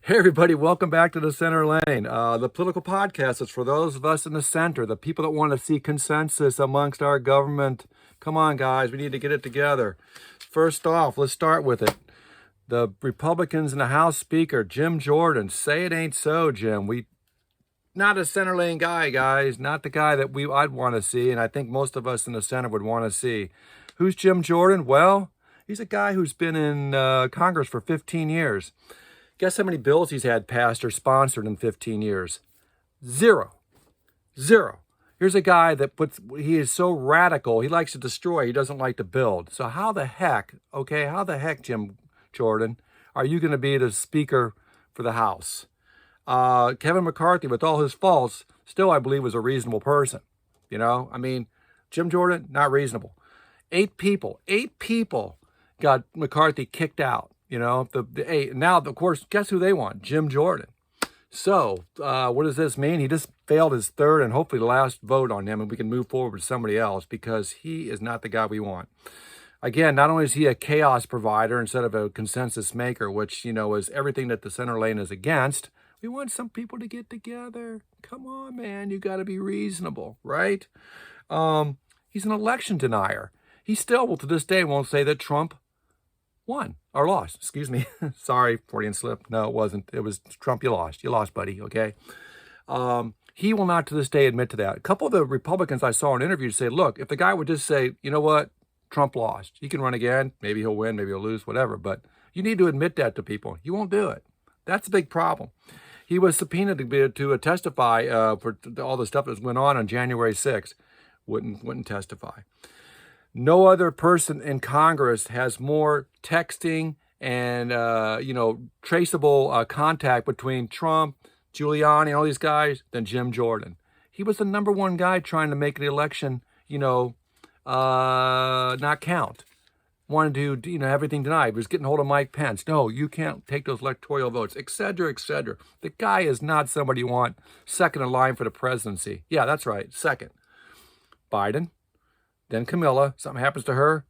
Hey, everybody, welcome back to the Center Lane. The political podcast is for those of us in the center, the people that want to see consensus amongst our government. Come on, guys, we need to get it together. First off, let's start with it. The Republicans and the House Speaker, Jim Jordan, say it ain't so, Jim. Not a center lane guy, guys, not the guy that I'd want to see, and I think most of us in the center would want to see. Who's Jim Jordan? Well, he's a guy who's been in Congress for 15 years. Guess how many bills he's had passed or sponsored in 15 years? Zero. Zero. Here's a guy he is so radical, he likes to destroy, he doesn't like to build. So how the heck, Jim Jordan, are you going to be the Speaker for the House? Kevin McCarthy, with all his faults, still I believe was a reasonable person. Jim Jordan, not reasonable. Eight people got McCarthy kicked out. The eight. Now, of course, guess who they want? Jim Jordan. So what does this mean? He just failed his third and hopefully last vote on him, and we can move forward with somebody else because he is not the guy we want. Again, not only is he a chaos provider instead of a consensus maker, which, is everything that the center lane is against, we want some people to get together. Come on, man, you got to be reasonable, right? He's an election denier. He still, to this day, won't say that Trump won or lost. Excuse me. Sorry, Freudian slip. No, it wasn't. It was Trump. You lost. You lost, buddy. Okay. He will not to this day admit to that. A couple of the Republicans I saw in interviews say, look, if the guy would just say, you know what, Trump lost. He can run again. Maybe he'll win. Maybe he'll lose, whatever. But you need to admit that to people. You won't do it. That's a big problem. He was subpoenaed to testify for all the stuff that went on January 6th. Wouldn't testify. No other person in Congress has more texting and, traceable contact between Trump, Giuliani, and all these guys than Jim Jordan. He was the number one guy trying to make the election, not count. Wanted to, everything denied. He was getting hold of Mike Pence. No, you can't take those electoral votes, et cetera, et cetera. The guy is not somebody you want second in line for the presidency. Yeah, that's right, second. Biden. Then Camilla, something happens to her,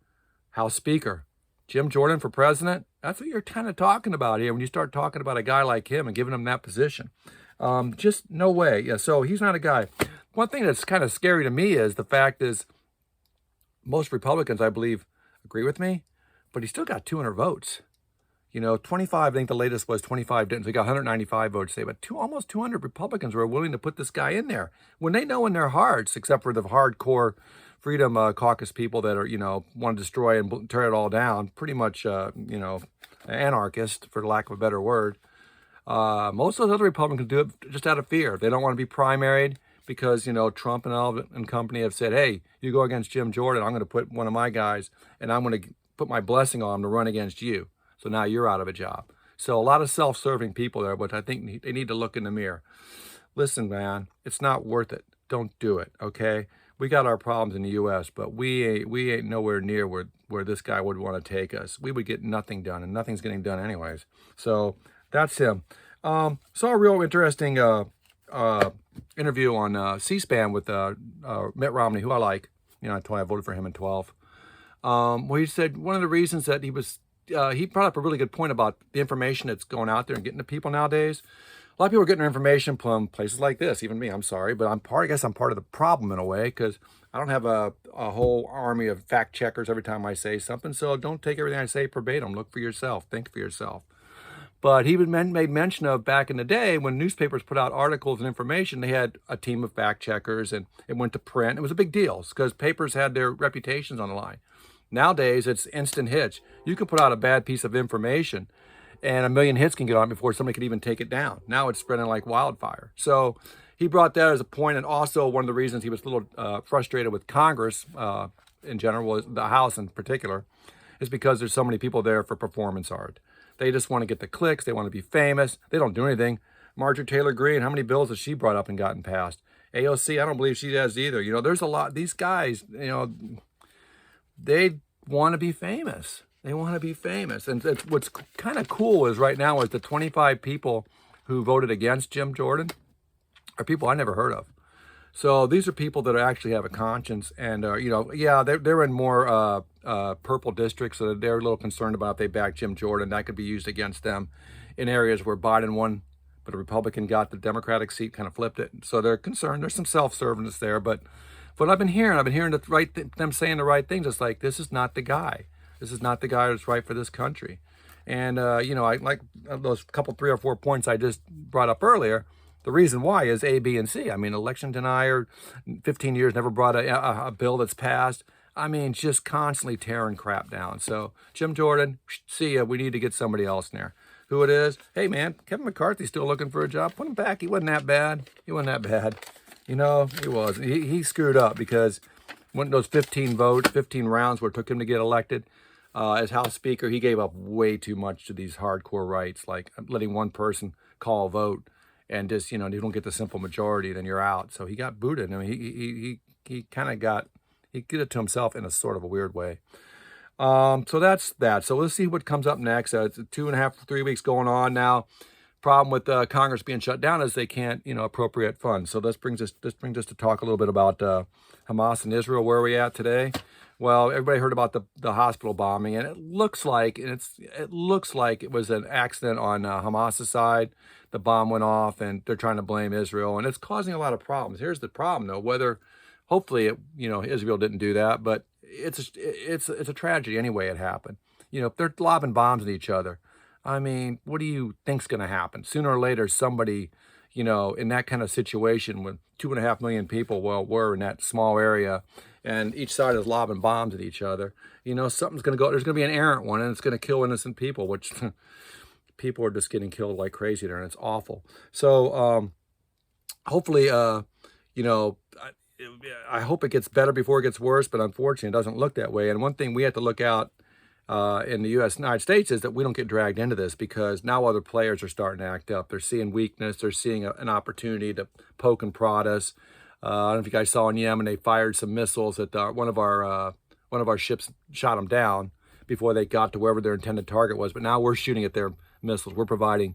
House Speaker. Jim Jordan for president, that's what you're kind of talking about here when you start talking about a guy like him and giving him that position. Just no way. Yeah, so he's not a guy. One thing that's kind of scary to me is the fact is most Republicans, I believe, agree with me, but he still got 200 votes. 25, I think the latest was 25 didn't. So he got 195 votes today, but almost 200 Republicans were willing to put this guy in there when they know in their hearts, except for the hardcore Freedom Caucus people that are, want to destroy and tear it all down, pretty much, anarchist, for lack of a better word. Most of those other Republicans do it just out of fear. They don't want to be primaried because, Trump and company have said, hey, you go against Jim Jordan, I'm going to put one of my guys and I'm going to put my blessing on him to run against you. So now you're out of a job. So a lot of self-serving people there, but I think they need to look in the mirror. Listen, man, it's not worth it. Don't do it, okay? We got our problems in the U.S., but we ain't nowhere near where this guy would want to take us. We would get nothing done, and nothing's getting done anyways. So that's him. Saw a real interesting interview on C-SPAN with Mitt Romney, who I like. I told you I voted for him in 12. Where he said one of the reasons that he brought up a really good point about the information that's going out there and getting to people nowadays. A lot of people are getting their information from places like this, even me, I'm sorry, but I guess I'm part of the problem in a way because I don't have a whole army of fact checkers every time I say something. So don't take everything I say verbatim. Look for yourself. Think for yourself. But he made mention of back in the day when newspapers put out articles and information, they had a team of fact checkers and it went to print. It was a big deal because papers had their reputations on the line. Nowadays, it's instant hits. You can put out a bad piece of information and a million hits can get on it before somebody could even take it down. Now it's spreading like wildfire. So he brought that as a point, and also one of the reasons he was a little frustrated with Congress in general, was the House in particular, is because there's so many people there for performance art. They just want to get the clicks. They want to be famous. They don't do anything. Marjorie Taylor Greene, how many bills has she brought up and gotten passed? AOC, I don't believe she has either. There's a lot. These guys, they want to be famous. They want to be famous. And what's kind of cool is right now is the 25 people who voted against Jim Jordan are people I never heard of. So these are people that actually have a conscience, and they're in more purple districts, so they're a little concerned about if they back Jim Jordan, that could be used against them in areas where Biden won, but a Republican got the Democratic seat, kind of flipped it. So they're concerned. There's some self-servingness there, but what I've been hearing them saying the right things. It's like, this is not the guy. This is not the guy that's right for this country. And, I like those couple, 3 or 4 points I just brought up earlier. The reason why is A, B, and C. I mean, election denier, 15 years, never brought a bill that's passed. I mean, just constantly tearing crap down. So, Jim Jordan, see ya. We need to get somebody else in there. Who it is? Hey, man, Kevin McCarthy's still looking for a job. Put him back. He wasn't that bad. He wasn't that bad. He wasn't. He screwed up because when those 15 rounds where it took him to get elected as House Speaker, he gave up way too much to these hardcore rights, like letting one person call a vote and just, you don't get the simple majority, then you're out. So he got booted. I mean, he kind of he did it to himself in a sort of a weird way. So that's that. So let's see what comes up next. It's 2.5, 3 weeks going on now. Problem with Congress being shut down is they can't, appropriate funds. So this brings us to talk a little bit about Hamas and Israel. Where are we at today? Well, everybody heard about the hospital bombing, and it looks like it was an accident on Hamas's side. The bomb went off, and they're trying to blame Israel, and it's causing a lot of problems. Here's the problem, though. Hopefully, Israel didn't do that, but it's a tragedy anyway. It happened. If they're lobbing bombs at each other, I mean, what do you think's going to happen? Sooner or later, somebody, in that kind of situation with 2.5 million people, were in that small area, and each side is lobbing bombs at each other, something's going to go. There's going to be an errant one, and it's going to kill innocent people, which people are just getting killed like crazy there, and it's awful. So hopefully, I hope it gets better before it gets worse, but unfortunately, it doesn't look that way. And one thing we have to look out in the United States is that we don't get dragged into this, because now other players are starting to act up. They're seeing weakness. They're seeing an opportunity to poke and prod us. I don't know if you guys saw in Yemen, they fired some missiles at one of our ships, shot them down before they got to wherever their intended target was. But now we're shooting at their missiles. We're providing,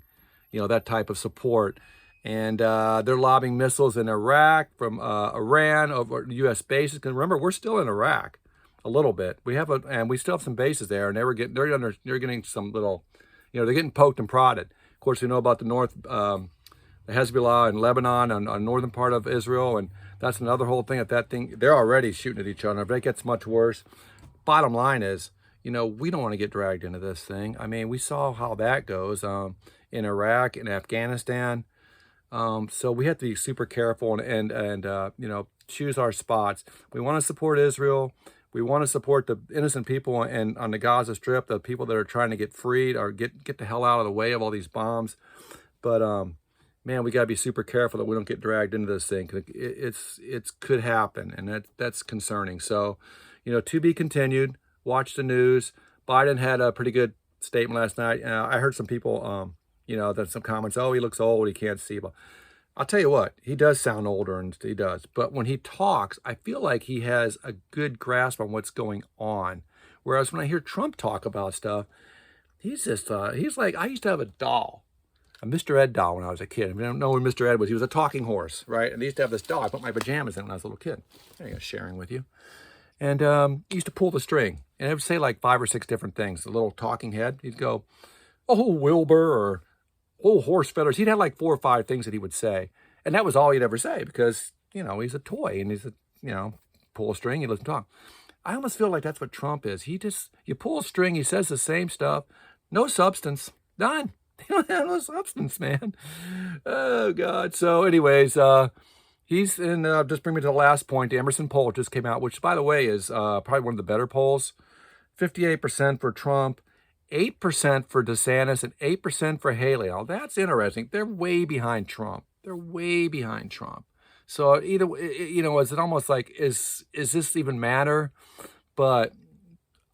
that type of support. And they're lobbing missiles in Iraq from Iran over U.S. bases. Because remember, we're still in Iraq a little bit. And we still have some bases there, and they're getting some little, they're getting poked and prodded. Of course, we know about the the Hezbollah in Lebanon on northern part of Israel, and that's another whole thing. They're already shooting at each other. If it gets much worse, bottom line is, we don't want to get dragged into this thing. I mean, we saw how that goes in Iraq and Afghanistan. So we have to be super careful and choose our spots. We want to support Israel. We want to support the innocent people on the Gaza Strip, the people that are trying to get freed or get the hell out of the way of all these bombs. But man, we got to be super careful that we don't get dragged into this thing. It could happen, and that's concerning. So, to be continued. Watch the news. Biden had a pretty good statement last night. I heard some people, there's some comments. Oh, he looks old. He can't see. But I'll tell you what, he does sound older, and he does. But when he talks, I feel like he has a good grasp on what's going on. Whereas when I hear Trump talk about stuff, he's just, he's like, I used to have a doll. A Mr. Ed doll when I was a kid. I don't know who Mr. Ed was. He was a talking horse, right? And I used to have this doll. I put my pajamas in when I was a little kid. There you go, sharing with you. And he used to pull the string. And it would say like 5 or 6 different things. The little talking head. He'd go, oh, Wilbur, or oh, horse feathers. He'd have like 4 or 5 things that he would say. And that was all he'd ever say because, he's a toy. And he's pull a string, he listen to talk. I almost feel like that's what Trump is. You pull a string, he says the same stuff. No substance. Done. They don't have no substance, man. Oh, God. So anyways, he's in, just bring me to the last point. The Emerson poll just came out, which, by the way, is probably one of the better polls. 58% for Trump, 8% for DeSantis, and 8% for Haley. Now, that's interesting. They're way behind Trump. So either, is it almost like, is this even matter? But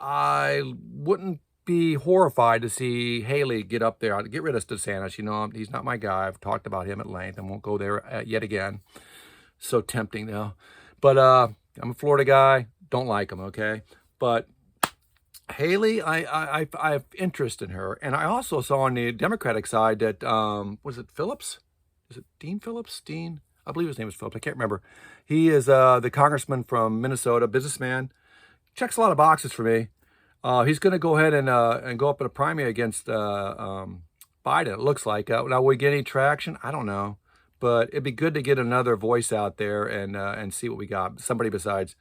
I wouldn't be horrified to see Haley get up there, get rid of DeSantis. He's not my guy. I've talked about him at length and won't go there yet again. So tempting though. But I'm a Florida guy. Don't like him, okay? But Haley, I have interest in her. And I also saw on the Democratic side that, was it Phillips? Is it Dean Phillips? Dean? I believe his name is Phillips. I can't remember. He is the congressman from Minnesota, businessman. Checks a lot of boxes for me. He's going to go ahead and go up in a primary against Biden, it looks like. Now, will we get any traction? I don't know. But it'd be good to get another voice out there and see what we got. Somebody besides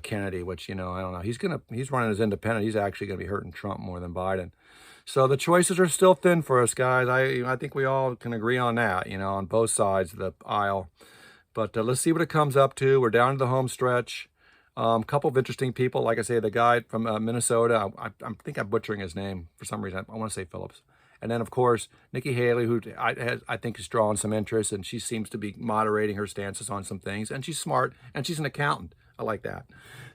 Kennedy, which, I don't know. He's running as independent. He's actually gonna be hurting Trump more than Biden. So the choices are still thin for us, guys. I think we all can agree on that, on both sides of the aisle. But let's see what it comes up to. We're down to the home stretch. Couple of interesting people. Like I say, the guy from Minnesota, I think I'm butchering his name for some reason. I want to say Phillips. And then, of course, Nikki Haley, who I think is drawing some interest, and she seems to be moderating her stances on some things. And she's smart, and she's an accountant. I like that.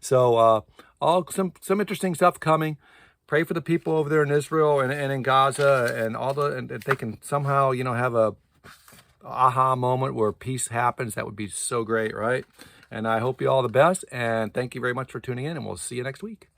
So some interesting stuff coming. Pray for the people over there in Israel and in Gaza and if they can somehow, have a aha moment where peace happens. That would be so great, right? And I hope you all the best. And thank you very much for tuning in, and we'll see you next week.